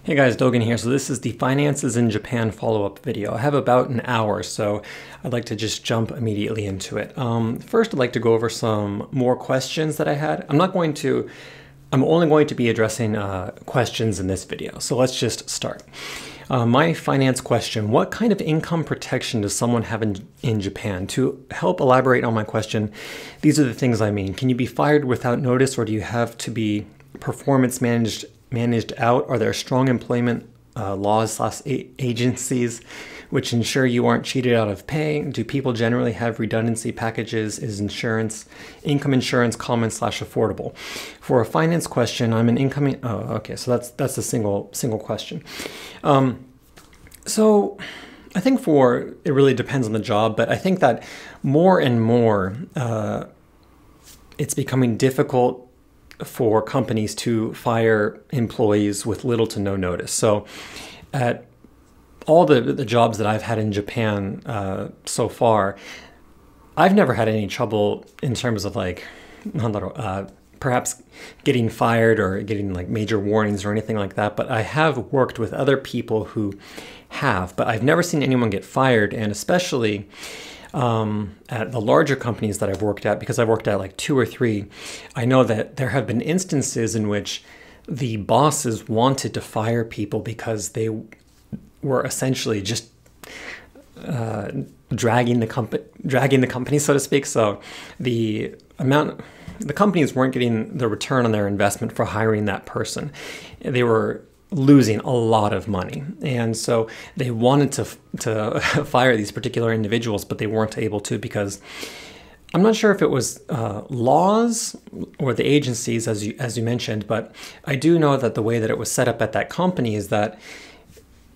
Hey guys, Dogen here. So this is the Finances in Japan follow-up video. I have about an hour, so I'd like to just jump immediately into it. First, I'd like to go over some more questions that I had. I'm only going to be addressing questions in this video, so let's just start. My finance question: what kind of income protection does someone have in Japan? To help elaborate on my question, these are the things I mean. Can you be fired without notice, or do you have to be performance managed out? Are there strong employment laws/agencies which ensure you aren't cheated out of pay? Do people generally have redundancy packages? Is income insurance common/affordable? For a finance question, I'm an incoming. Oh, okay. So that's a single question. So I think it really depends on the job, but I think that more and more it's becoming difficult for companies to fire employees with little to no notice. So at all the jobs that I've had in Japan so far, I've never had any trouble in terms of perhaps getting fired or getting like major warnings or anything like that. But I have worked with other people who have, but I've never seen anyone get fired. And especially at the larger companies that I've worked at, because I've worked at like 2 or 3, I know that there have been instances in which the bosses wanted to fire people because they were essentially just dragging the company, so to speak. So the companies weren't getting the return on their investment for hiring that person. They were losing a lot of money, and so they wanted to fire these particular individuals, but they weren't able to because I'm not sure if it was laws or the agencies, as you mentioned, but I do know that the way that it was set up at that company is that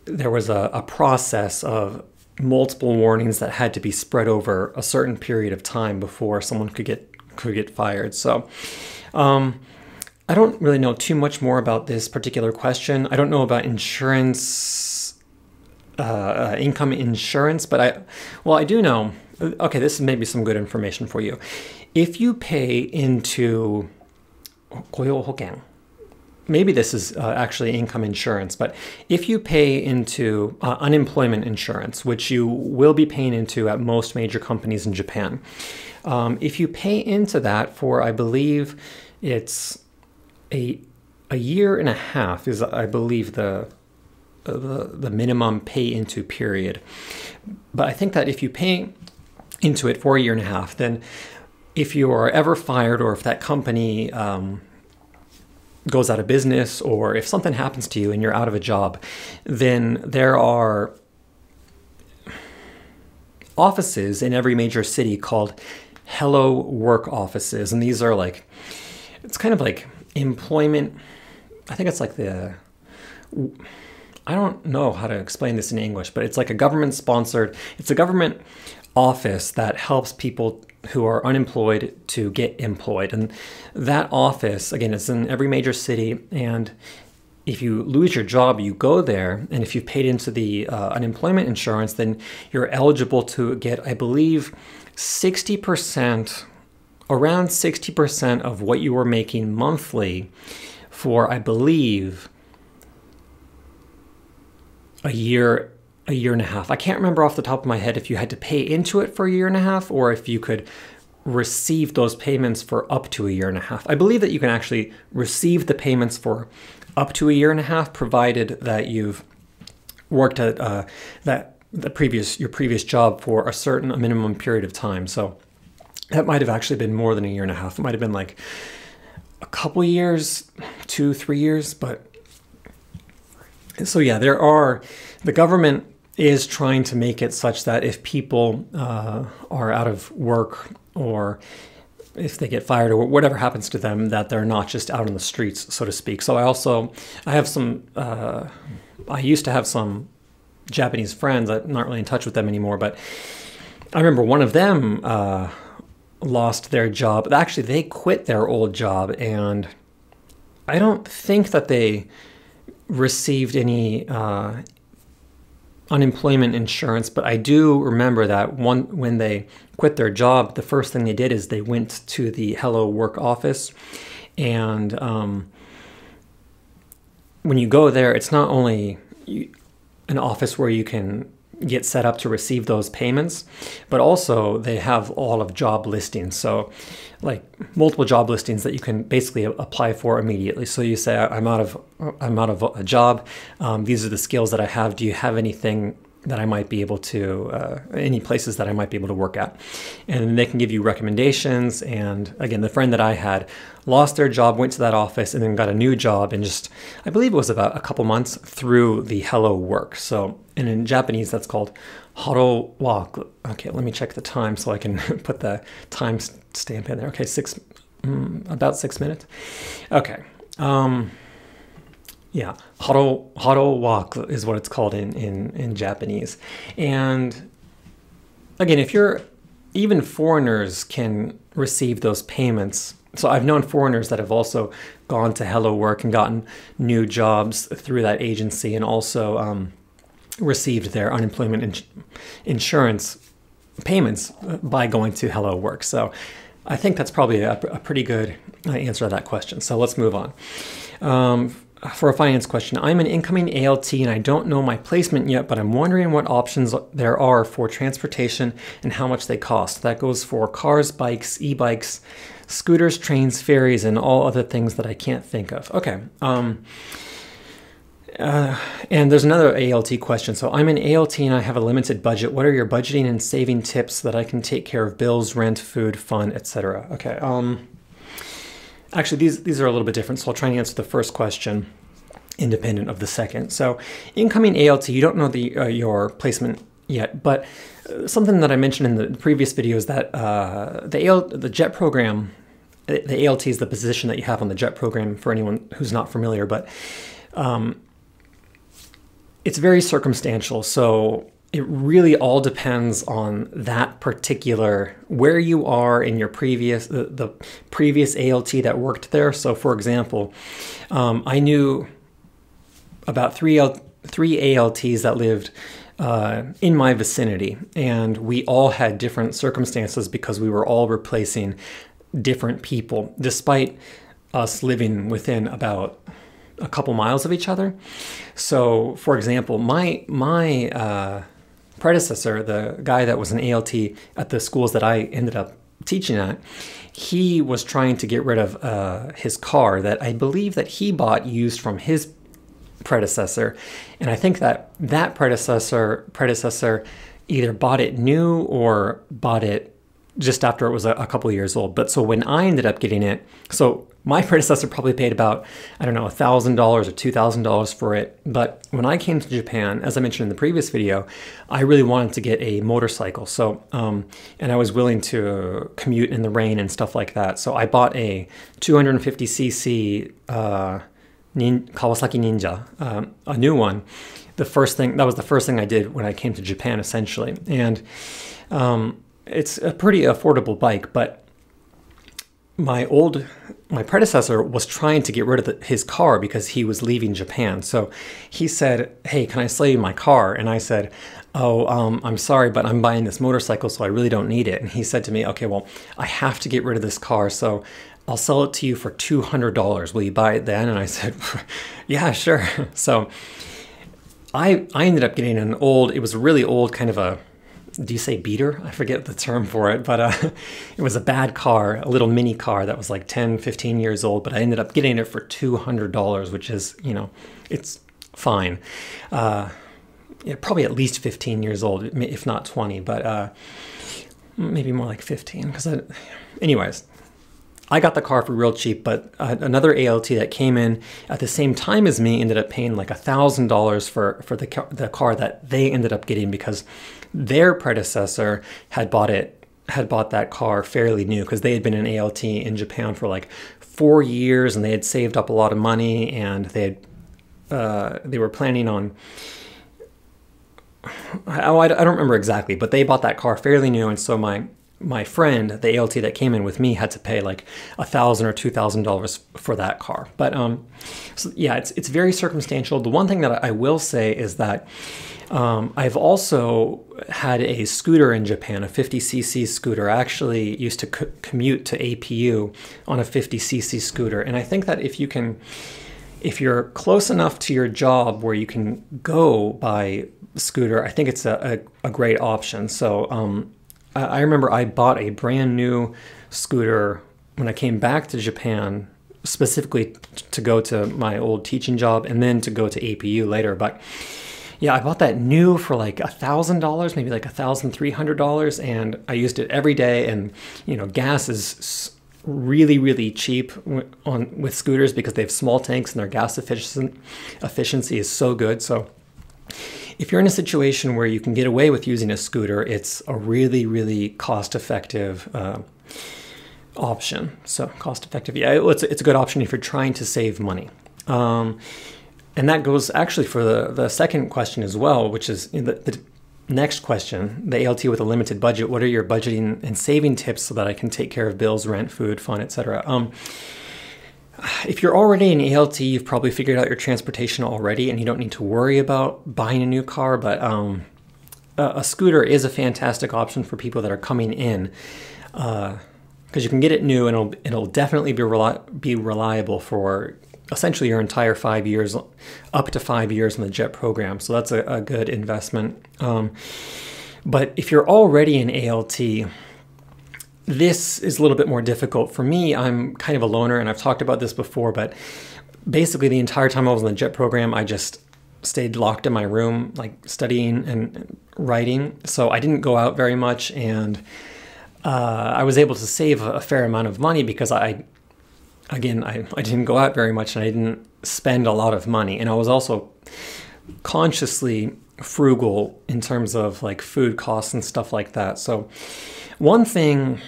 there was a process of multiple warnings that had to be spread over a certain period of time before someone could get fired. So I don't really know too much more about this particular question. I don't know about insurance, income insurance, but I do know. Okay, this is maybe some good information for you. If you pay into 雇用保険, maybe this is actually income insurance, but if you pay into unemployment insurance, which you will be paying into at most major companies in Japan, if you pay into that for, I believe it's a year and a half is, I believe, the minimum pay into period. But I think that if you pay into it for a year and a half, then if you are ever fired, or if that company goes out of business, or if something happens to you and you're out of a job, then there are offices in every major city called Hello Work offices. And these are like, it's kind of like employment. I think it's like I don't know how to explain this in English, but it's like a it's a government office that helps people who are unemployed to get employed. And that office, again, it's in every major city. And if you lose your job, you go there. And if you've paid into the unemployment insurance, then you're eligible to get, I believe, 60%, around 60% of what you were making monthly for, I believe, a year and a half. I can't remember off the top of my head if you had to pay into it for a year and a half, or if you could receive those payments for up to a year and a half. I believe that you can actually receive the payments for up to a year and a half, provided that you've worked at your previous job for a minimum period of time. So that might have actually been more than a year and a half. It might have been like a couple years, 2-3 years. But so yeah, the government is trying to make it such that if people are out of work, or if they get fired, or whatever happens to them, that they're not just out on the streets, so to speak. So I used to have some Japanese friends. I'm not really in touch with them anymore, but I remember one of them lost their job. Actually, they quit their old job, and I don't think that they received any unemployment insurance, but I do remember that when they quit their job, the first thing they did is they went to the Hello Work office, and when you go there, it's not only an office where you can get set up to receive those payments, but also they have all of job listings. So like multiple job listings that you can basically apply for immediately. So you say, I'm out of a job. These are the skills that I have. Do you have anything that I might be able to, any places that I might be able to work at? And they can give you recommendations. And again, the friend that I had lost their job, went to that office, and then got a new job in just, I believe it was about a couple months through the Hello Work. So, and in Japanese, that's called Haro wa. Okay, let me check the time so I can put the time stamp in there. Okay, about 6 minutes. Okay. Yeah, haro wa is what it's called in Japanese. And again, even foreigners can receive those payments. So I've known foreigners that have also gone to Hello Work and gotten new jobs through that agency, and also received their unemployment insurance payments by going to Hello Work. So I think that's probably a pretty good answer to that question. So let's move on. For a finance question, I'm an incoming ALT and I don't know my placement yet, but I'm wondering what options there are for transportation and how much they cost. That goes for cars, bikes, e-bikes, scooters, trains, ferries, and all other things that I can't think of. Okay. And there's another ALT question. So I'm an ALT and I have a limited budget. What are your budgeting and saving tips so that I can take care of bills, rent, food, fun, etc.? Okay. Actually, these are a little bit different, so I'll try and answer the first question independent of the second. So incoming ALT, you don't know your placement yet, but something that I mentioned in the previous video is that the JET program, the ALT is the position that you have on the JET program for anyone who's not familiar, but it's very circumstantial. So it really all depends on that particular, where you are in your the previous ALT that worked there. So for example, I knew about three ALTs that lived in my vicinity, and we all had different circumstances because we were all replacing different people, despite us living within about a couple miles of each other. So for example, my predecessor, the guy that was an ALT at the schools that I ended up teaching at, he was trying to get rid of his car that I believe that he bought used from his predecessor. And I think that predecessor either bought it new or bought it just after it was a couple of years old. But so when I ended up getting it, so my predecessor probably paid about, I don't know, $1,000 or $2,000 for it. But when I came to Japan, as I mentioned in the previous video, I really wanted to get a motorcycle. So, and I was willing to commute in the rain and stuff like that. So I bought a 250cc Kawasaki Ninja, a new one. That was the first thing I did when I came to Japan, essentially. And it's a pretty affordable bike, but my predecessor was trying to get rid of his car because he was leaving Japan. So he said, hey, can I sell you my car? And I said, oh, I'm sorry, but I'm buying this motorcycle, so I really don't need it. And he said to me, okay, well, I have to get rid of this car, so I'll sell it to you for $200. Will you buy it then? And I said, yeah, sure. So I ended up getting it was a really old kind of a, do you say beater? I forget the term for it, but it was a bad car, a little mini car that was like 10, 15 years old, but I ended up getting it for $200, which is, it's fine. Probably at least 15 years old, if not 20, but maybe more like 15. Anyways, I got the car for real cheap, but another ALT that came in at the same time as me ended up paying like $1,000 for the car that they ended up getting because their predecessor had bought that car fairly new because they had been an ALT in Japan for like 4 years and they had saved up a lot of money, and they were planning on, I don't remember exactly, but they bought that car fairly new, and so my friend, the ALT that came in with me, had to pay like $1,000 or $2,000 for that car. But so yeah, it's very circumstantial. The one thing that I will say is that I've also had a scooter in Japan, a 50cc scooter. I actually used to commute to APU on a 50cc scooter, and I think that if you can if you're close enough to your job where you can go by scooter, I think it's a great option. So I remember I bought a brand new scooter when I came back to Japan, specifically to go to my old teaching job and then to go to APU later. But yeah, I bought that new for like $1,000, maybe like $1,300, and I used it every day. And you know, gas is really, really cheap with scooters because they have small tanks and their gas efficiency is so good. So if you're in a situation where you can get away with using a scooter, it's a really, really cost-effective option. So cost-effective, yeah, it's a good option if you're trying to save money. And that goes actually for the second question as well, which is the next question, the ALT with a limited budget. What are your budgeting and saving tips so that I can take care of bills, rent, food, fun, etc.? If you're already in ALT, you've probably figured out your transportation already and you don't need to worry about buying a new car, but a scooter is a fantastic option for people that are coming in because you can get it new and it'll definitely be reliable for essentially your entire 5 years, up to 5 years in the JET program. So that's a good investment. But if you're already in ALT, this is a little bit more difficult for me. I'm kind of a loner, and I've talked about this before, but basically the entire time I was in the JET program, I just stayed locked in my room, like studying and writing. So I didn't go out very much, and I was able to save a fair amount of money because I didn't go out very much and I didn't spend a lot of money. And I was also consciously frugal in terms of like food costs and stuff like that. So one thing,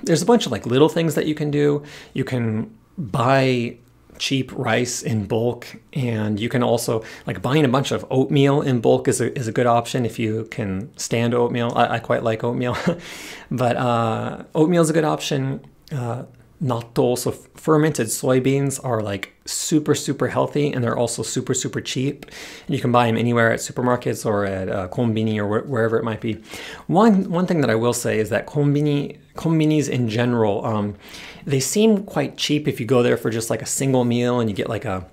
there's a bunch of like little things that you can do. You can buy cheap rice in bulk, and you can also like buying a bunch of oatmeal in bulk is a good option if you can stand oatmeal. I quite like oatmeal, but oatmeal is a good option. Natto, so fermented soybeans, are like super, super healthy, and they're also super, super cheap. And you can buy them anywhere at supermarkets or at konbini or wherever it might be. One thing that I will say is that konbinis in general, they seem quite cheap if you go there for just like a single meal and you get like a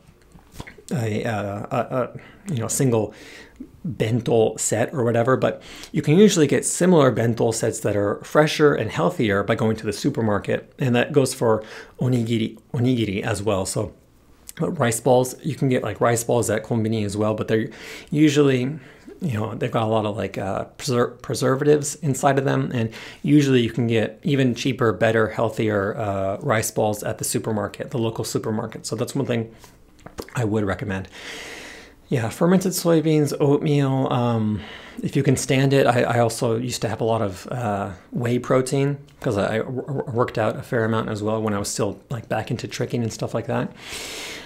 single bento set or whatever, but you can usually get similar bento sets that are fresher and healthier by going to the supermarket, and that goes for onigiri as well. So rice balls, you can get like rice balls at konbini as well, but they're usually, they've got a lot of like preservatives inside of them, and usually you can get even cheaper, better, healthier rice balls at the supermarket, the local supermarket. So that's one thing I would recommend. Yeah, fermented soybeans, oatmeal, if you can stand it. I also used to have a lot of whey protein because I worked out a fair amount as well when I was still like back into tricking and stuff like that.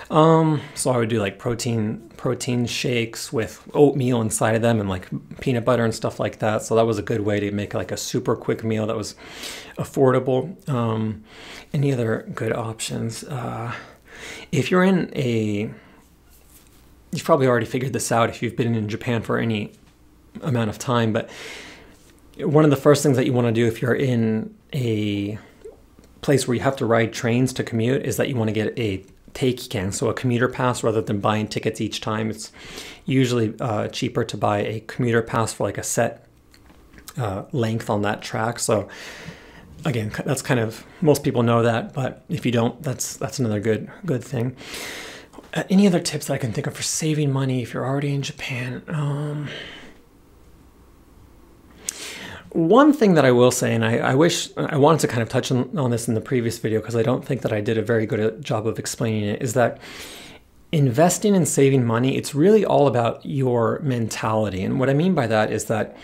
So I would do like protein shakes with oatmeal inside of them and like peanut butter and stuff like that. So that was a good way to make like a super quick meal that was affordable. Any other good options? If you're in you've probably already figured this out if you've been in Japan for any amount of time, but one of the first things that you want to do if you're in a place where you have to ride trains to commute is that you want to get a teikiken, so a commuter pass, rather than buying tickets each time. It's usually cheaper to buy a commuter pass for like a set length on that track. So again, that's kind of, most people know that, but if you don't, that's another good thing. Any other tips that I can think of for saving money if you're already in Japan? One thing that I will say, and I wish I wanted to kind of touch on this in the previous video because I don't think that I did a very good job of explaining it, is that investing and saving money, it's really all about your mentality. And what I mean by that is that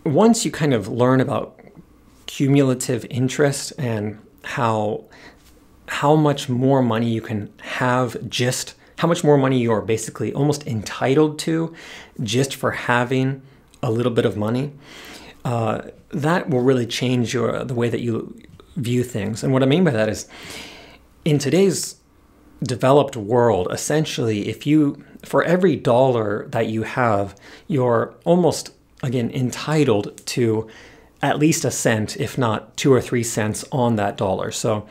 once you kind of learn about cumulative interest and how much more money you can have, just how much more money you are basically almost entitled to just for having a little bit of money, that will really change the way that you view things. And what I mean by that is, in today's developed world, essentially, for every dollar that you have, you're almost, again, entitled to at least a cent, if not 2 or 3 cents on that dollar. So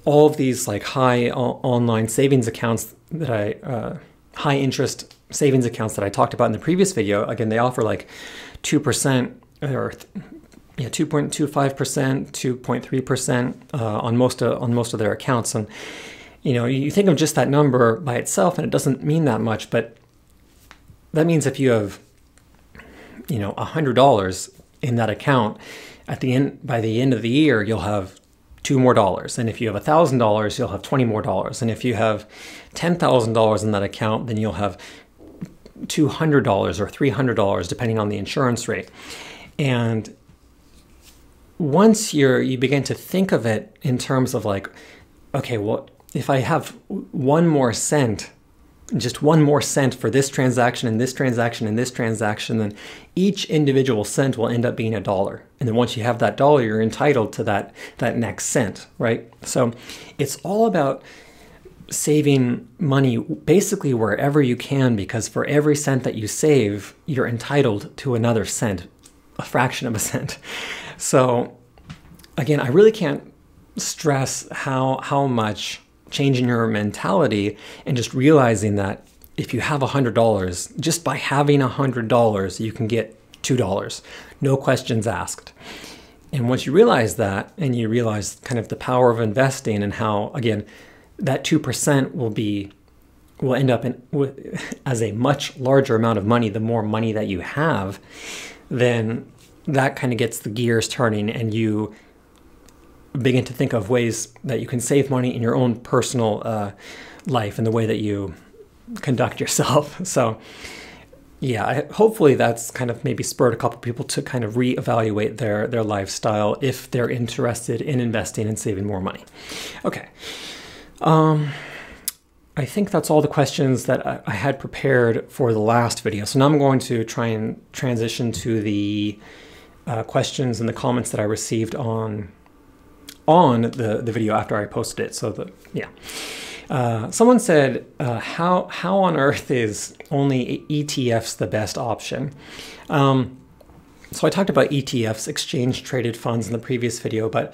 all of these like online savings accounts that high interest savings accounts that I talked about in the previous video, again, they offer like 2% or 2.25%, 2.3% on most of their accounts. And you think of just that number by itself, and it doesn't mean that much, but that means if you have $100 in that account, by the end of the year, you'll have $2 more. And if you have $1,000, you'll have $20 more. And if you have $10,000 in that account, then you'll have $200 or $300, depending on the insurance rate. And once you begin to think of it in terms of like, okay, well, if I have just one more cent for this transaction and this transaction and this transaction, then each individual cent will end up being $1. And then once you have that dollar, you're entitled to that next cent, right? So it's all about saving money basically wherever you can, because for every cent that you save, you're entitled to another cent, a fraction of a cent. So again, I really can't stress how much changing your mentality and just realizing that if you have $100, just by having $100, you can get $2, no questions asked. And once you realize that, and you realize kind of the power of investing and how, again, that 2% will end up as a much larger amount of money, the more money that you have, then that kind of gets the gears turning, and you begin to think of ways that you can save money in your own personal life and the way that you conduct yourself. So yeah, hopefully that's kind of maybe spurred a couple people to kind of reevaluate their lifestyle if they're interested in investing and saving more money. Okay. I think that's all the questions that I had prepared for the last video. So now I'm going to try and transition to the questions and the comments that I received on the video after I posted it. So someone said, how on earth is only ETFs the best option? So I talked about ETFs, exchange traded funds, in the previous video, but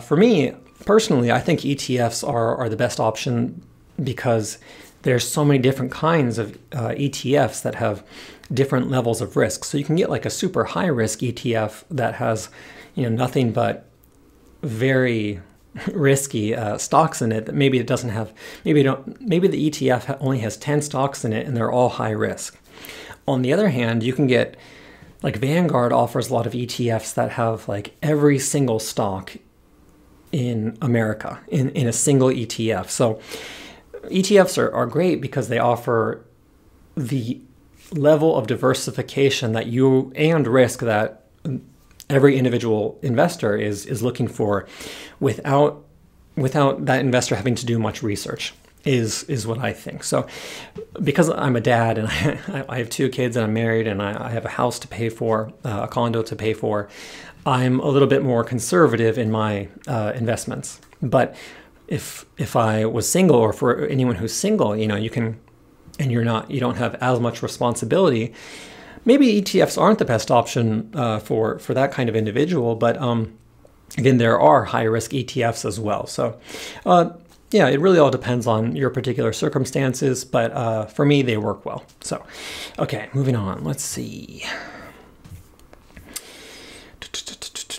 for me personally, I think ETFs are the best option because there's so many different kinds of ETFs that have different levels of risk. So you can get like a super high risk ETF that has nothing but very risky stocks in it, that maybe it doesn't have, maybe the ETF only has 10 stocks in it and they're all high risk. On the other hand, you can get, like, Vanguard offers a lot of ETFs that have like every single stock in America in a single ETF. So ETFs are great because they offer the level of diversification that and risk that every individual investor is looking for without that investor having to do much research, is what I think. So because I'm a dad and I have 2 kids and I'm married and I have a house to pay for, a condo to pay for, I'm a little bit more conservative in my investments. But if I was single, or for anyone who's single, you can, and you don't have as much responsibility, maybe ETFs aren't the best option for that kind of individual. But again, there are high risk ETFs as well. So yeah, it really all depends on your particular circumstances, but for me, they work well. So, okay, moving on. Let's see.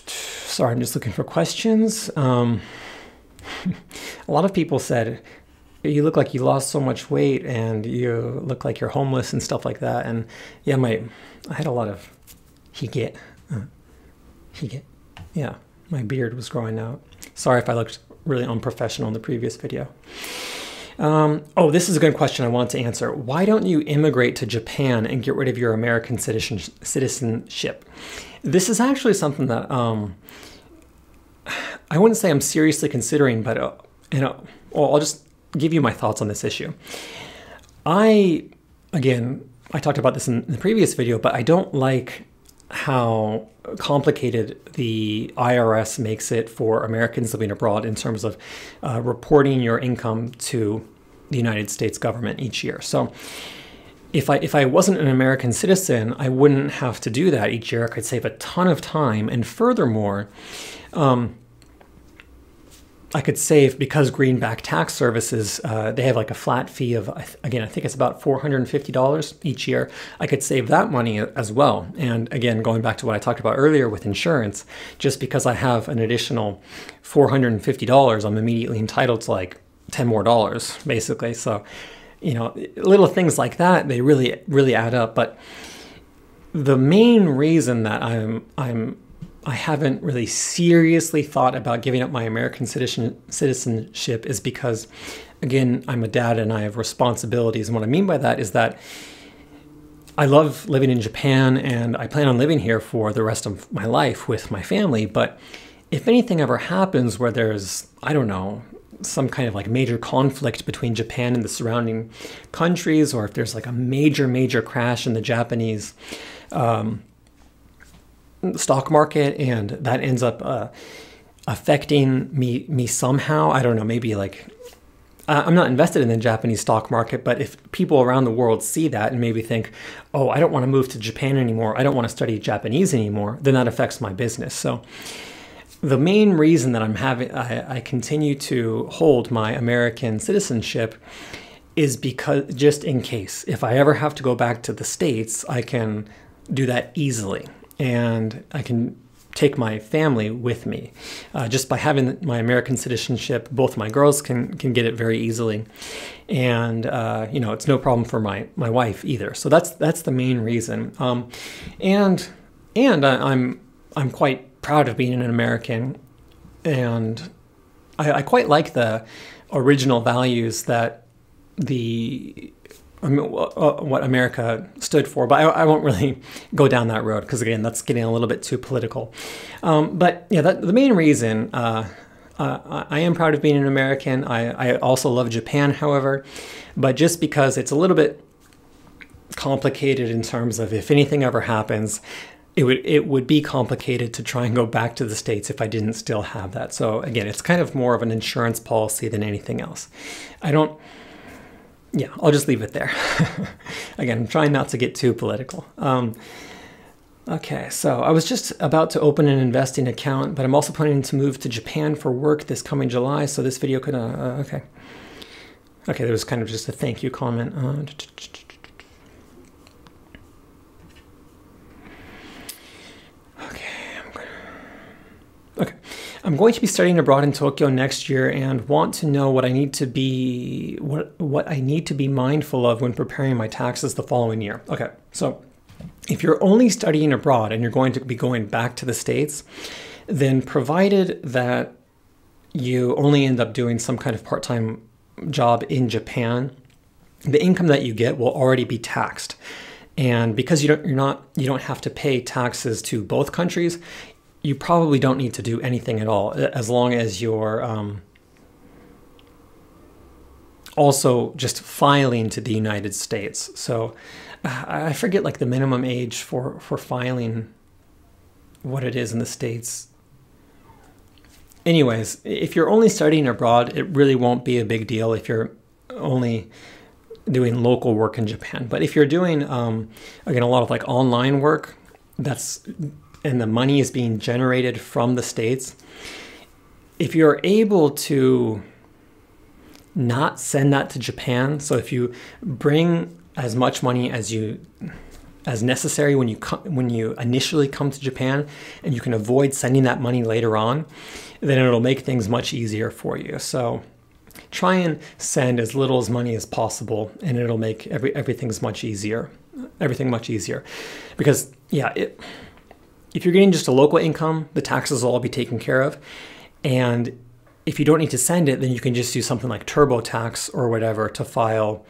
Sorry, I'm just looking for questions. A lot of people said, you look like you lost so much weight and you look like you're homeless and stuff like that. And yeah, I had a lot of hige. Yeah, my beard was growing out. Sorry if I looked really unprofessional in the previous video. Oh, this is a good question I want to answer. Why don't you immigrate to Japan and get rid of your American citizenship? This is actually something that I wouldn't say I'm seriously considering, but I'll just give you my thoughts on this issue. Again, I talked about this in the previous video, but I don't like how complicated the IRS makes it for Americans living abroad in terms of reporting your income to the United States government each year. So if I wasn't an American citizen, I wouldn't have to do that each year. I could save a ton of time. And furthermore, I could save, because Greenback Tax Services, they have like a flat fee of, again, I think it's about $450 each year. I could save that money as well. And again, going back to what I talked about earlier with insurance, just because I have an additional $450, I'm immediately entitled to like $10 more, basically. So, you know, little things like that, they really, really add up. But the main reason that I haven't really seriously thought about giving up my American citizenship is because, again, I'm a dad and I have responsibilities. And what I mean by that is that I love living in Japan and I plan on living here for the rest of my life with my family. But if anything ever happens where there's, I don't know, some kind of like major conflict between Japan and the surrounding countries, or if there's like a major crash in the Japanese stock market and that ends up affecting me somehow, I don't know, maybe like I'm not invested in the Japanese stock market, but if people around the world see that and maybe think, oh, I don't want to move to Japan anymore, I don't want to study Japanese anymore, then that affects my business. So the main reason that I continue to hold my American citizenship is because, just in case, if I ever have to go back to the States, I can do that easily. And I can take my family with me. Just by having my American citizenship, both my girls can get it very easily. And, you know, it's no problem for my wife either. So that's the main reason. And I'm quite proud of being an American. And I quite like the original values that what America stood for, but I won't really go down that road because, again, that's getting a little bit too political. But yeah, the main reason I am proud of being an American. I also love Japan, however, but just because it's a little bit complicated in terms of if anything ever happens, it would be complicated to try and go back to the States if I didn't still have that. So again, it's kind of more of an insurance policy than anything else. Yeah, I'll just leave it there. Again, I'm trying not to get too political. Okay, so I was just about to open an investing account, but I'm also planning to move to Japan for work this coming July, so this video could, okay. Okay, there was kind of just a thank you comment. I'm going to be studying abroad in Tokyo next year and want to know what I need to be mindful of when preparing my taxes the following year. Okay, so if you're only studying abroad and you're going to be going back to the States, then provided that you only end up doing some kind of part-time job in Japan, the income that you get will already be taxed. And because you don't have to pay taxes to both countries, you probably don't need to do anything at all, as long as you're also just filing to the United States. So I forget like the minimum age for filing, what it is in the States. Anyways, if you're only studying abroad, it really won't be a big deal if you're only doing local work in Japan. But if you're doing, again, a lot of like online work, and the money is being generated from the States, if you're able to not send that to Japan, so if you bring as much money as necessary when you initially come to Japan, and you can avoid sending that money later on, then it'll make things much easier for you. So try and send as little as money as possible, and it'll make everything much easier. Because yeah, if you're getting just a local income, the taxes will all be taken care of. And if you don't need to send it, then you can just do something like TurboTax or whatever to file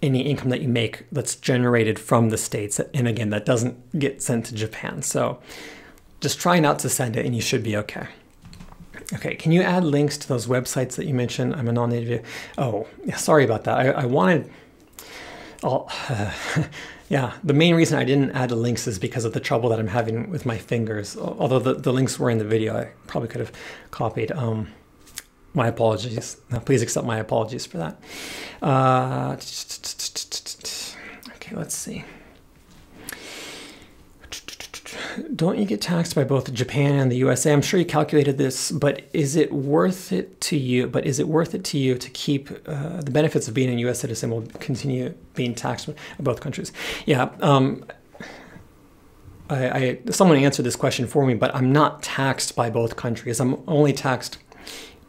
any income that you make that's generated from the States. And again, that doesn't get sent to Japan. So just try not to send it and you should be okay. Okay, can you add links to those websites that you mentioned? I'm a non-native. Oh, yeah, sorry about that. I wanted... yeah, the main reason I didn't add the links is because of the trouble that I'm having with my fingers. Although the links were in the video, I probably could have copied. My apologies. Please accept my apologies for that. Okay, let's see. don't you get taxed by both Japan and the USA? I'm sure you calculated this, but is it worth it to you? To keep the benefits of being a U.S. citizen will continue being taxed by both countries? Yeah. Someone answered this question for me, but I'm not taxed by both countries. I'm only taxed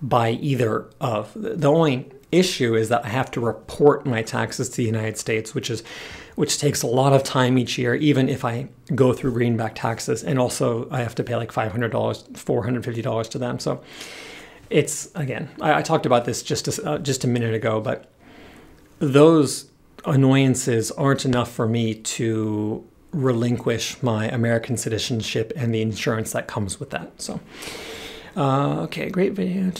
by either of. The only issue is that I have to report my taxes to the United States, which takes a lot of time each year, even if I go through greenback taxes. And also I have to pay like $500, $450 to them. So it's, again, I talked about this just a minute ago, but those annoyances aren't enough for me to relinquish my American citizenship and the insurance that comes with that. So, okay, great video.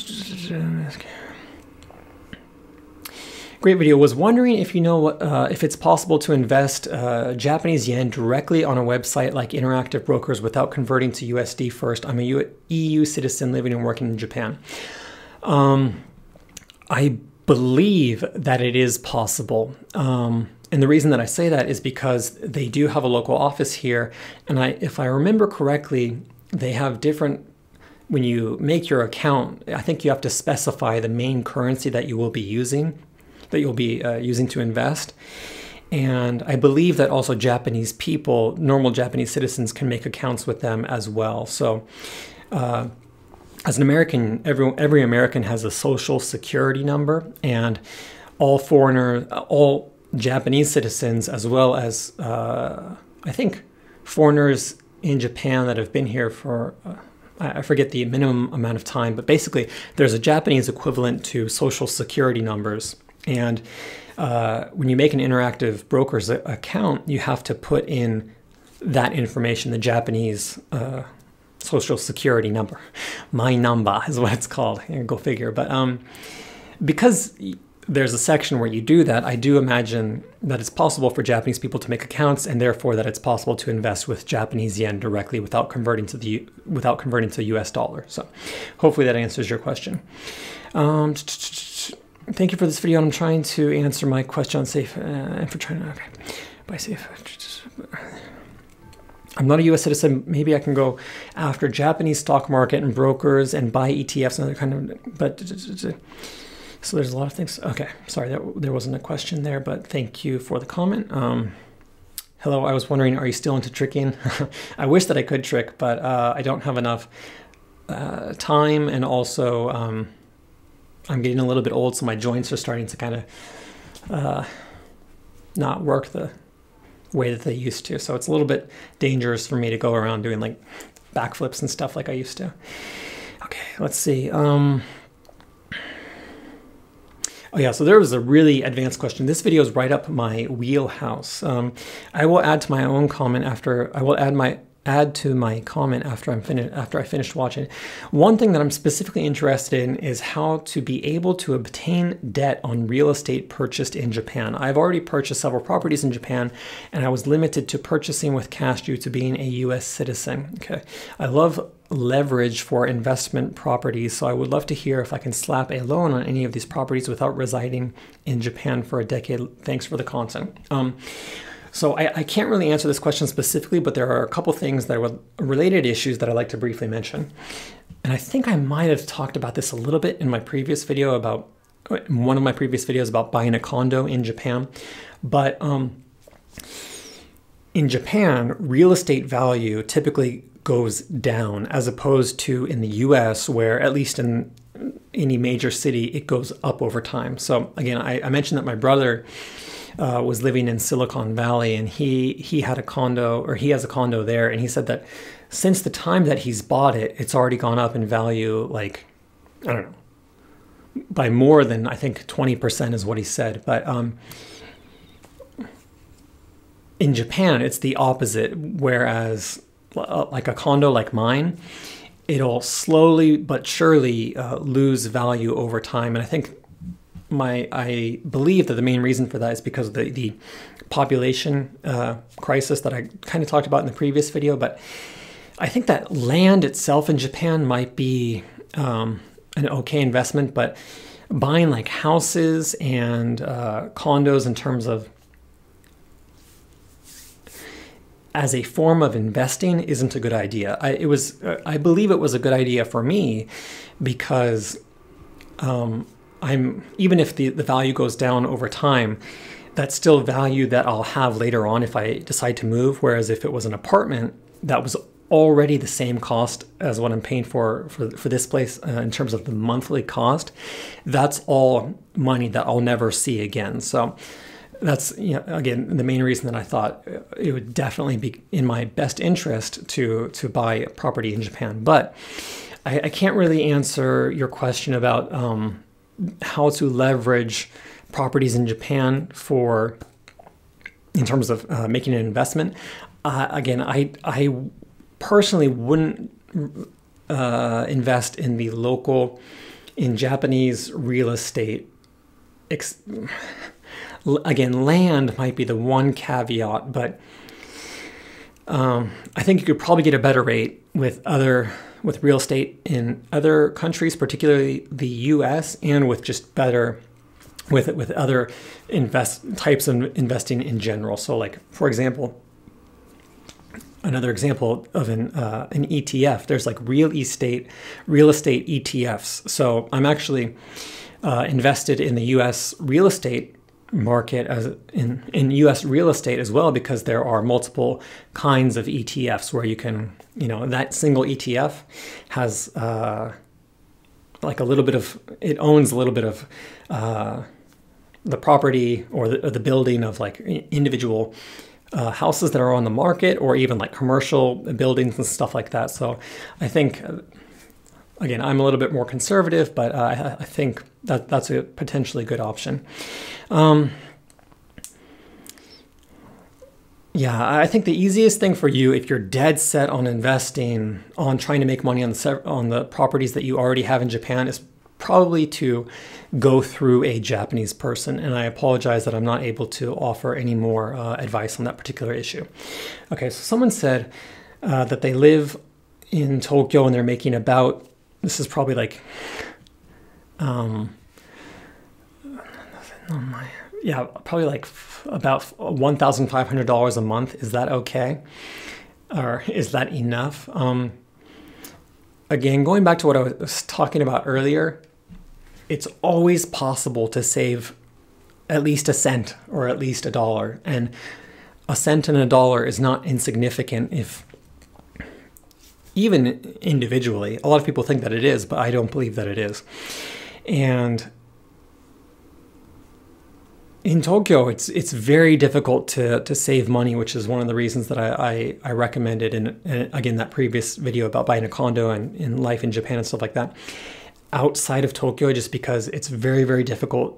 Great video. Was wondering if you know what, if it's possible to invest Japanese yen directly on a website like Interactive Brokers without converting to USD first. I'm a EU citizen living and working in Japan. I believe that it is possible. And the reason that I say that is because they do have a local office here. And if I remember correctly, they have different, when you make your account, I think you have to specify the main currency that you will be using, using to invest. And I believe that also Japanese people, normal Japanese citizens, can make accounts with them as well. So as an American, every American has a social security number, and all foreigners, all Japanese citizens, as well as I think foreigners in Japan that have been here for I forget the minimum amount of time, but basically there's a Japanese equivalent to social security numbers. And when you make an Interactive Brokers account, you have to put in that information, the Japanese social security number. My number is what it's called. Go figure. But because there's a section where you do that, I do imagine that it's possible for Japanese people to make accounts, and therefore that it's possible to invest with Japanese yen directly without converting to US dollar. So hopefully that answers your question. Thank you for this video. I'm trying to answer my question on safe and for trying to, okay, buy safe. I'm not a US citizen. Maybe I can go after Japanese stock market and brokers and buy ETFs and other kind of, but so there's a lot of things. Okay, sorry, there wasn't a question there, but thank you for the comment. Hello, I was wondering, are you still into tricking? I wish that I could trick, but I don't have enough time, and also I'm getting a little bit old, so my joints are starting to kind of not work the way that they used to. So it's a little bit dangerous for me to go around doing like backflips and stuff like I used to. Okay, let's see. Oh yeah, so there was a really advanced question. This video is right up my wheelhouse. I will add to my own comment after, I will add to my comment after I finished watching. One thing that I'm specifically interested in is how to be able to obtain debt on real estate purchased in Japan. I've already purchased several properties in Japan, and I was limited to purchasing with cash due to being a US citizen. Okay, I love leverage for investment properties, so I would love to hear if I can slap a loan on any of these properties without residing in Japan for a decade. Thanks for the content. So I can't really answer this question specifically, but there are a couple things that are related issues that I'd like to briefly mention. And I think I might have talked about this a little bit in my previous video about, one of my previous videos about buying a condo in Japan. But in Japan, real estate value typically goes down, as opposed to in the US, where at least in any major city, it goes up over time. So again, I mentioned that my brother was living in Silicon Valley, and he had a condo, or he has a condo there, and he said that since the time that he's bought it, it's already gone up in value, like, I don't know, by more than, I think 20% is what he said. But in Japan, it's the opposite, whereas like a condo like mine, it'll slowly but surely lose value over time. And I think I believe that the main reason for that is because of the population crisis that I kind of talked about in the previous video. But I think that land itself in Japan might be an okay investment, but buying like houses and condos in terms of, as a form of investing isn't a good idea. I believe it was a good idea for me because even if the value goes down over time, that's still value that I'll have later on if I decide to move. Whereas if it was an apartment that was already the same cost as what I'm paying for this place in terms of the monthly cost, that's all money that I'll never see again. So that's, again, the main reason that I thought it would definitely be in my best interest to buy a property in Japan. But I can't really answer your question about how to leverage properties in Japan in terms of making an investment. Again, I personally wouldn't invest in Japanese real estate. Again, land might be the one caveat, but I think you could probably get a better rate with real estate in other countries, particularly the U.S., and with just better with other types of investing in general. So, like, for example, another example of an ETF. There's like real estate ETFs. So I'm actually invested in the U.S. real estate market in U.S. real estate as well, because there are multiple kinds of ETFs where you can, that single ETF has like it owns a little bit of the property or the building of like individual houses that are on the market, or even like commercial buildings and stuff like that. So I think, again, I'm a little bit more conservative, but I think that's a potentially good option. Yeah, I think the easiest thing for you, if you're dead set on investing, on trying to make money on the properties that you already have in Japan, is probably to go through a Japanese person. And I apologize that I'm not able to offer any more advice on that particular issue. Okay, so someone said that they live in Tokyo and they're making about, this is probably like, probably like about $1,500 a month. Is that okay? Or is that enough? Again, going back to what I was talking about earlier, it's always possible to save at least a cent or at least $1. And a cent and $1 is not insignificant, if even individually. A lot of people think that it is, but I don't believe that it is. And in Tokyo, it's very difficult to save money, which is one of the reasons that I recommended in, again, that previous video about buying a condo and in life in Japan and stuff like that, outside of Tokyo, just because it's very, very difficult.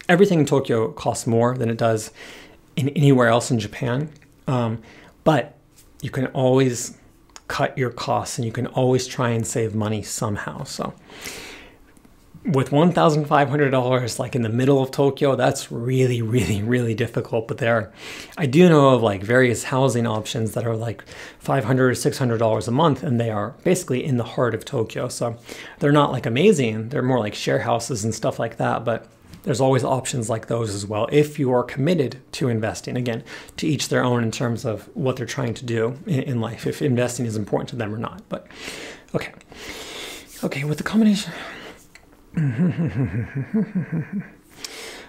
Everything in Tokyo costs more than it does in anywhere else in Japan. But you can always cut your costs and you can always try and save money somehow. So with $1,500, like in the middle of Tokyo, that's really, really, really difficult. But I do know of like various housing options that are like $500 or $600 a month, and they are basically in the heart of Tokyo. So they're not like amazing. They're more like share houses and stuff like that. But there's always options like those as well, if you are committed to investing. Again, to each their own in terms of what they're trying to do in life, if investing is important to them or not. But okay, with the combination.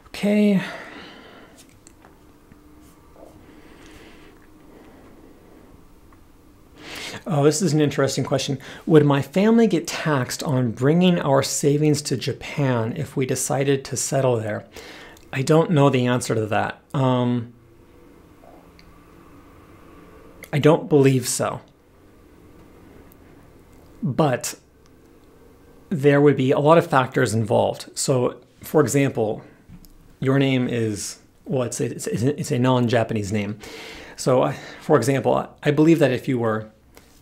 Okay. Oh, this is an interesting question. Would my family get taxed on bringing our savings to Japan if we decided to settle there? I don't know the answer to that. I don't believe so. But there would be a lot of factors involved. So, for example, your name is, well, it's a non-Japanese name. So, for example, I believe that if you were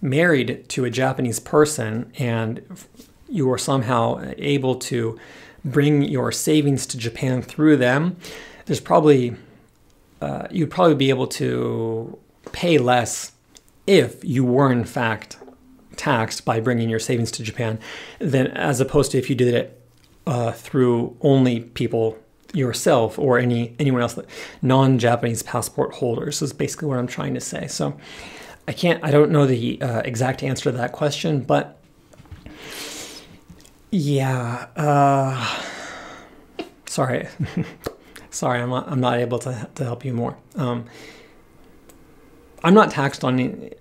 married to a Japanese person and you were somehow able to bring your savings to Japan through them, there's probably you'd probably be able to pay less if you were in fact taxed by bringing your savings to Japan, than as opposed to if you did it through only people yourself or anyone else, non-Japanese passport holders is basically what I'm trying to say. So I don't know the exact answer to that question, but yeah, sorry, sorry, I'm not able to help you more. I'm not taxed on it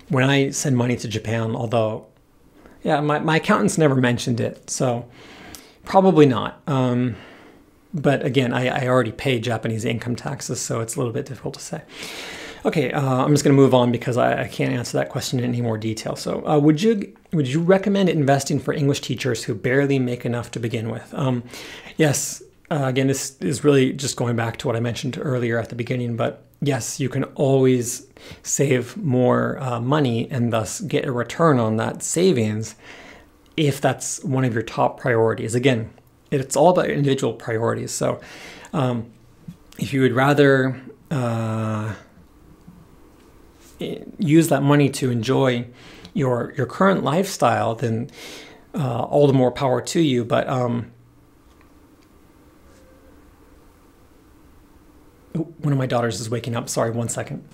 when I send money to Japan, although, yeah, my accountants never mentioned it, so probably not. But again, I already pay Japanese income taxes, so it's a little bit difficult to say. Okay, I'm just going to move on because I can't answer that question in any more detail. So would you recommend investing for English teachers who barely make enough to begin with? Yes, again, this is really just going back to what I mentioned earlier at the beginning, but yes, you can always save more money and thus get a return on that savings if that's one of your top priorities. Again, it's all about individual priorities. So if you would rather use that money to enjoy your current lifestyle, then all the more power to you. But one of my daughters is waking up. Sorry, 1 second.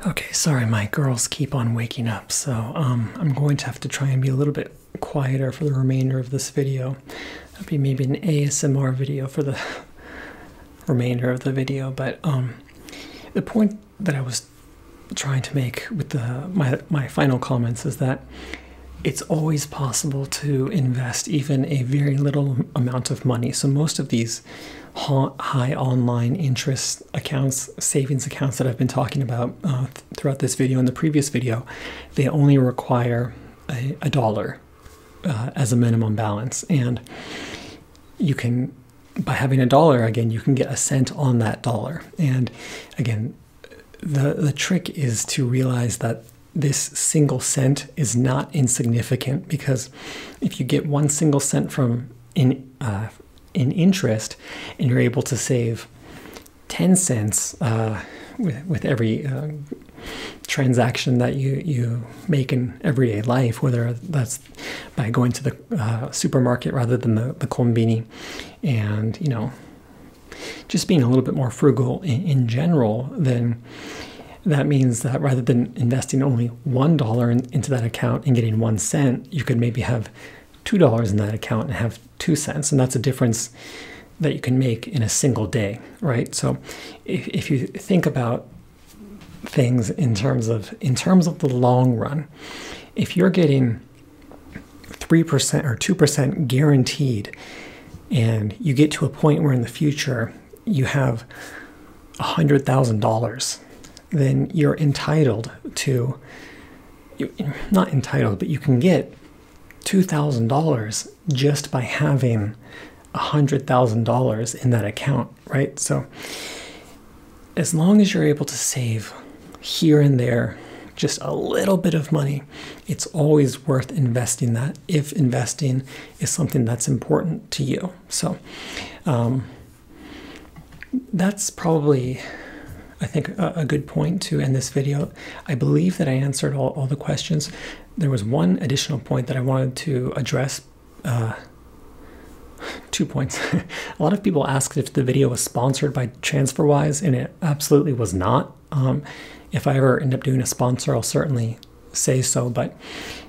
Okay, sorry, my girls keep on waking up, so I'm going to have to try and be a little bit quieter for the remainder of this video. That'll be maybe an ASMR video for the remainder of the video, but the point that I was trying to make with my final comments is that it's always possible to invest even a very little amount of money. So most of these high online interest accounts, savings accounts that I've been talking about throughout this video and the previous video, they only require a dollar as a minimum balance. And you can, by having a dollar, again, you can get a cent on that dollar. And again, the trick is to realize that this single cent is not insignificant, because if you get 1 single cent from in interest and you're able to save 10 cents with every transaction that you make in everyday life, whether that's by going to the supermarket rather than the konbini, and just being a little bit more frugal in general, then that means that rather than investing only $1 into that account and getting 1 cent, you could maybe have $2 in that account and have 2 cents. And that's a difference that you can make in a single day, right? So if you think about things in terms of the long run, if you're getting 3% or 2% guaranteed, and you get to a point where in the future you have $100,000, then you're entitled to, not entitled, but you can get $2,000 just by having $100,000 in that account, right? So as long as you're able to save here and there just a little bit of money, it's always worth investing that, if investing is something that's important to you. So that's probably, I think, a good point to end this video. I believe that I answered all the questions. There was one additional point that I wanted to address. 2 points. A lot of people asked if the video was sponsored by TransferWise, and it absolutely was not. If I ever end up doing a sponsor, I'll certainly say so, but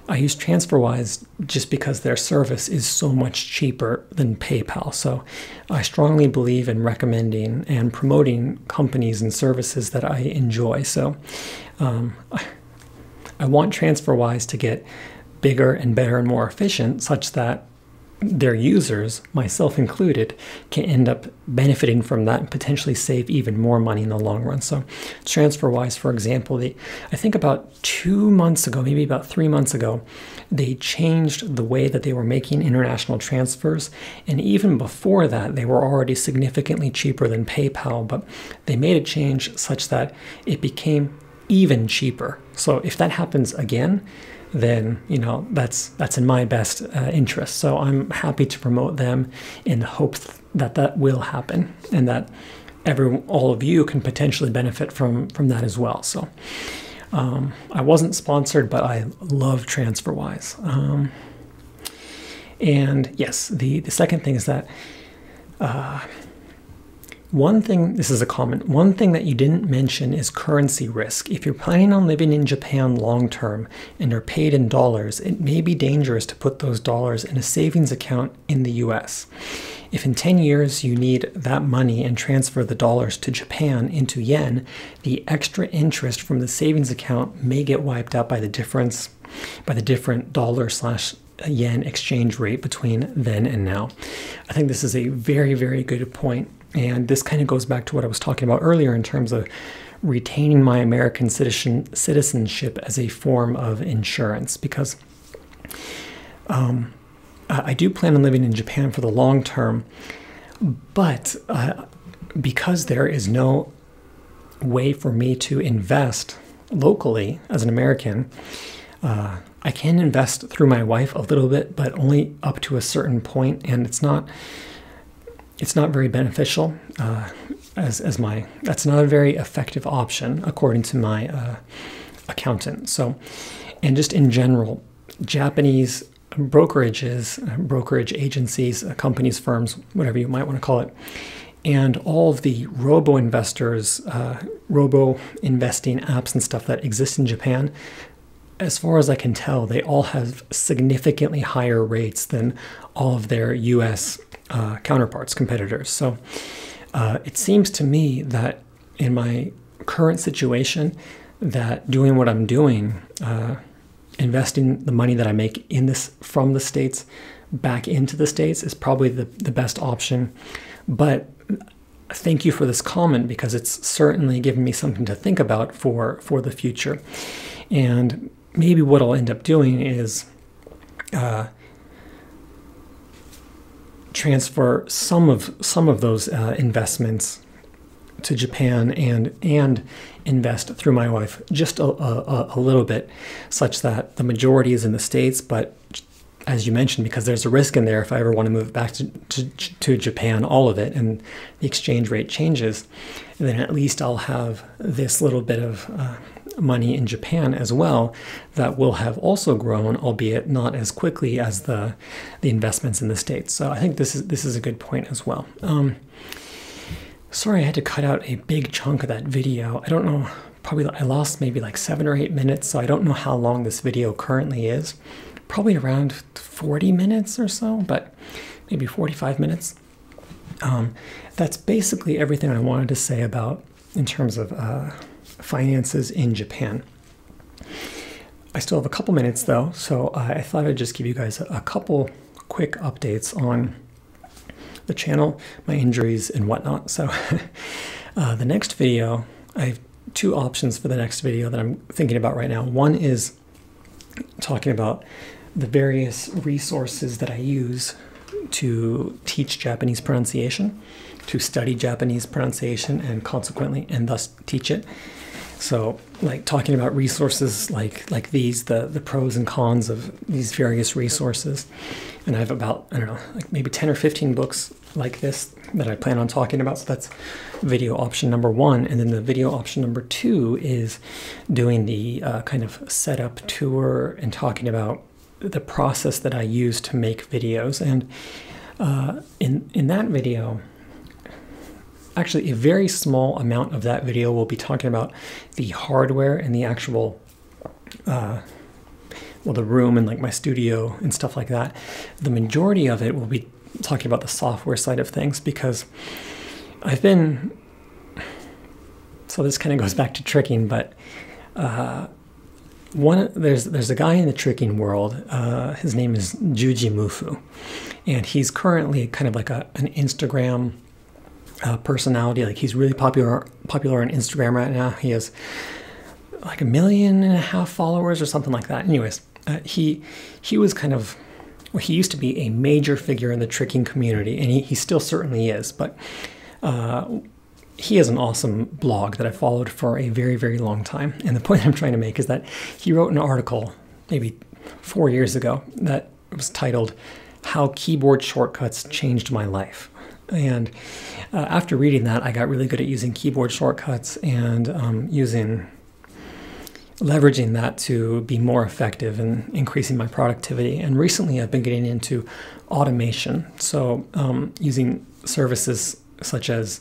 I use TransferWise just because their service is so much cheaper than PayPal. So I strongly believe in recommending and promoting companies and services that I enjoy. So I want TransferWise to get bigger and better and more efficient, such that their users, myself included, can end up benefiting from that and potentially save even more money in the long run. So TransferWise, for example, I think about 2 months ago, maybe about 3 months ago, they changed the way that they were making international transfers. And even before that, they were already significantly cheaper than PayPal, but they made a change such that it became even cheaper. So if that happens again, then that's in my best interest. So I'm happy to promote them in the hopes that that will happen, and that all of you can potentially benefit from that as well. So I wasn't sponsored, but I love TransferWise. And yes, the second thing is that one thing that you didn't mention is currency risk. If you're planning on living in Japan long term and are paid in dollars, it may be dangerous to put those dollars in a savings account in the US. If in 10 years you need that money and transfer the dollars to Japan into yen, the extra interest from the savings account may get wiped out by the different dollar/yen exchange rate between then and now. I think this is a very, very good point. And this kind of goes back to what I was talking about earlier in terms of retaining my American citizenship as a form of insurance, because I do plan on living in Japan for the long term, but because there is no way for me to invest locally as an American, I can invest through my wife a little bit, but only up to a certain point, and it's not very beneficial. That's not a very effective option according to my accountant. So, and just in general, Japanese brokerage agencies, companies, firms, whatever you might want to call it, and all of the robo-investors, robo-investing apps and stuff that exist in Japan, as far as I can tell, they all have significantly higher rates than all of their US counterparts, competitors. So it seems to me that in my current situation, that doing what I'm doing, investing the money that I make from the States back into the States is probably the best option. But thank you for this comment, because it's certainly given me something to think about for the future. And maybe what I'll end up doing is transfer some of those investments to Japan and invest through my wife just a little bit, such that the majority is in the States. But as you mentioned, because there's a risk in there if I ever want to move back to Japan, all of it, and the exchange rate changes, then at least I'll have this little bit of money in Japan as well that will have also grown, albeit not as quickly as the investments in the States. So I think this is a good point as well. Sorry I had to cut out a big chunk of that video. I don't know, probably I lost maybe like 7 or 8 minutes, so I don't know how long this video currently is. Probably around 40 minutes or so, but maybe 45 minutes. That's basically everything I wanted to say about in terms of finances in Japan. I still have a couple minutes though, so I thought I'd just give you guys a couple quick updates on the channel, my injuries and whatnot. So the next video, I have 2 options for the next video that I'm thinking about right now. One is talking about the various resources that I use to teach Japanese pronunciation, to study Japanese pronunciation, and consequently, and thus teach it. So, like talking about resources like these, the pros and cons of these various resources. And I have about, I don't know, like maybe 10 or 15 books like this that I plan on talking about. So that's video option number 1. And then the video option number 2 is doing the kind of setup tour and talking about the process that I use to make videos. And in that video, actually a very small amount of that video will be talking about the hardware and the actual the room and like my studio and stuff like that. The majority of it will be talking about the software side of things, because so this kind of goes back to tricking, but there's a guy in the tricking world, his name is Juji Mufu, and he's currently kind of like an Instagram personality. Like he's really popular on Instagram right now. He has like 1.5 million followers or something like that. Anyways, he was kind of, well, he used to be a major figure in the tricking community, and he still certainly is, but he has an awesome blog that I followed for a very, very long time. And the point I'm trying to make is that he wrote an article maybe 4 years ago that was titled "How Keyboard Shortcuts Changed My Life." And after reading that, I got really good at using keyboard shortcuts and using leveraging that to be more effective in increasing my productivity. And recently I've been getting into automation. So using services such as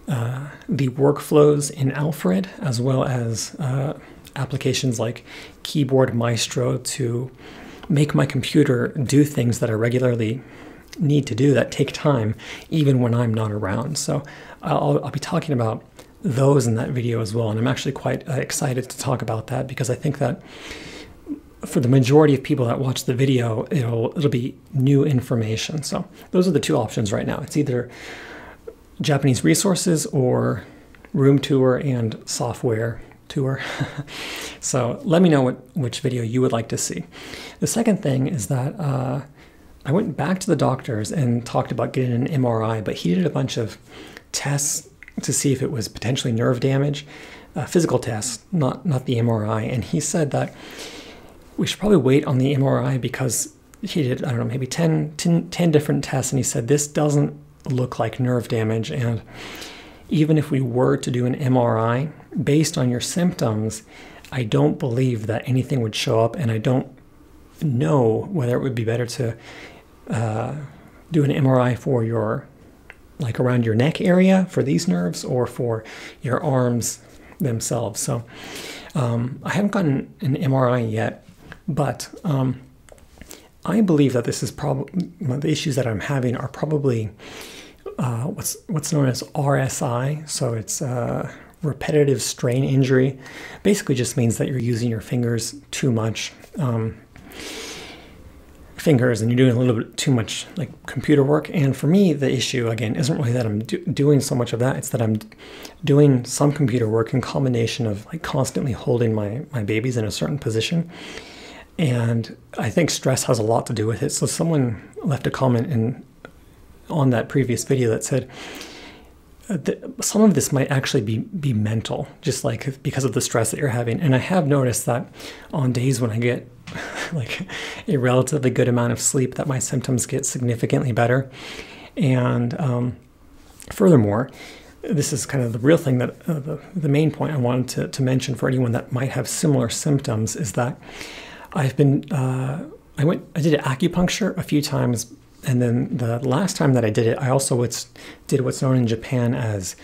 the workflows in Alfred, as well as applications like Keyboard Maestro to make my computer do things that I regularly need to do that take time, even when I'm not around. So I'll be talking about those in that video as well. And I'm actually quite excited to talk about that, because I think that for the majority of people that watch the video, it'll be new information. So those are the two options right now. It's either Japanese resources or room tour and software tour. So let me know which video you would like to see. The second thing is that I went back to the doctors and talked about getting an MRI, but he did a bunch of tests to see if it was potentially nerve damage, physical tests, not the MRI. And he said that we should probably wait on the MRI, because he did, I don't know, maybe 10 different tests. And he said, this doesn't look like nerve damage. And even if we were to do an MRI, based on your symptoms, I don't believe that anything would show up. And I don't know whether it would be better to do an MRI for your, like around your neck area for these nerves, or for your arms themselves. So I haven't gotten an MRI yet, but I believe that this is probably, the issues that I'm having are probably what's known as RSI. So it's repetitive strain injury. Basically just means that you're using your fingers too much. And you're doing a little bit too much like computer work. And for me, the issue again isn't really that I'm doing so much of that. It's that I'm doing some computer work in combination of like constantly holding my babies in a certain position. And I think stress has a lot to do with it. So someone left a comment on that previous video that said some of this might actually be mental, just like because of the stress that you're having. And I have noticed that on days when I get like a relatively good amount of sleep, that my symptoms get significantly better. And furthermore, this is kind of the real thing that the main point I wanted to mention for anyone that might have similar symptoms is that I've been I did acupuncture a few times. And then the last time that I did it, I also did what's known in Japan as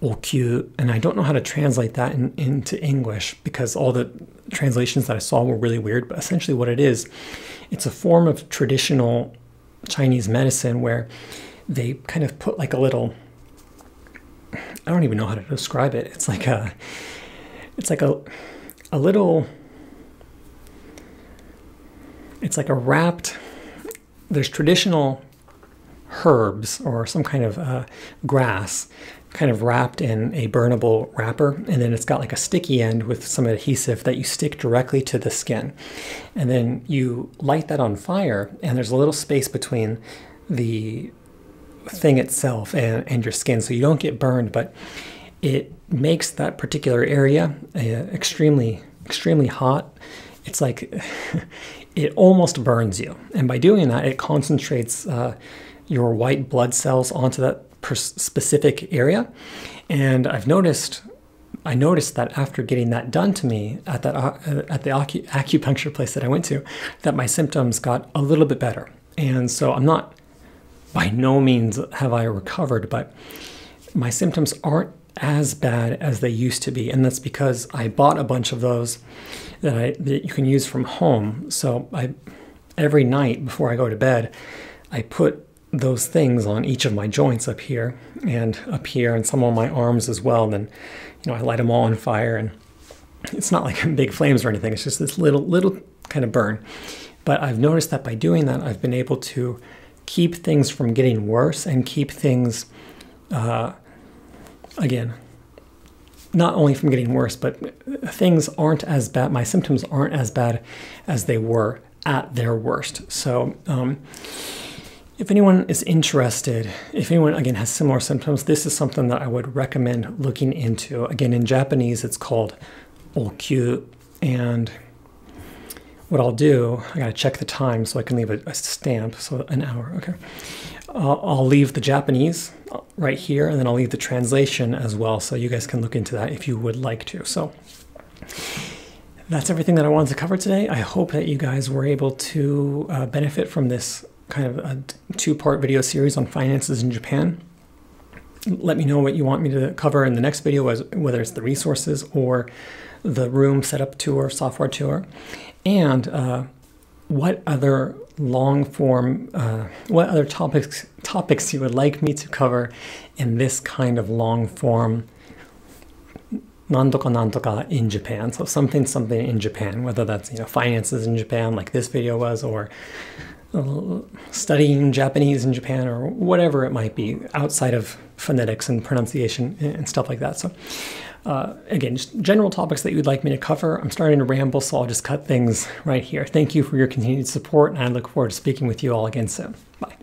okyu, and I don't know how to translate that into English, because all the translations that I saw were really weird. But essentially what it is, it's a form of traditional Chinese medicine where they kind of put like a little, I don't even know how to describe it. It's like a little, it's like a wrapped, there's traditional herbs or some kind of grass kind of wrapped in a burnable wrapper, and then it's got like a sticky end with some adhesive that you stick directly to the skin. And then you light that on fire, and there's a little space between the thing itself and your skin, so you don't get burned, but it makes that particular area extremely hot. It's like it almost burns you. And by doing that, it concentrates your white blood cells onto that specific area. And I noticed that after getting that done to me at the acupuncture place that I went to, that my symptoms got a little bit better. And so I'm not, by no means have I recovered, but my symptoms aren't as bad as they used to be. And that's because I bought a bunch of those that you can use from home. So every night before I go to bed, I put those things on each of my joints up here and some on my arms as well. And then, I light them all on fire, and it's not like big flames or anything. It's just this little kind of burn. But I've noticed that by doing that, I've been able to keep things from getting worse and keep things, again, not only from getting worse, but things aren't as bad. My symptoms aren't as bad as they were at their worst. So if anyone is interested, if anyone, again, has similar symptoms, this is something that I would recommend looking into. Again, in Japanese, it's called okyu. And what I'll do, I got to check the time so I can leave a stamp. So an hour, okay. I'll leave the Japanese right here, and then I'll leave the translation as well, so you guys can look into that if you would like to. So that's everything that I wanted to cover today. I hope that you guys were able to benefit from this kind of a two-part video series on finances in Japan. Let me know what you want me to cover in the next video, whether it's the resources or the room setup tour, software tour, and what other what other topics you would like me to cover in this kind of long form nantoka in Japan. So something in Japan, whether that's finances in Japan like this video was, or studying Japanese in Japan, or whatever it might be outside of phonetics and pronunciation and stuff like that. So again, just general topics that you'd like me to cover. I'm starting to ramble, so I'll just cut things right here. Thank you for your continued support, and I look forward to speaking with you all again soon. Bye.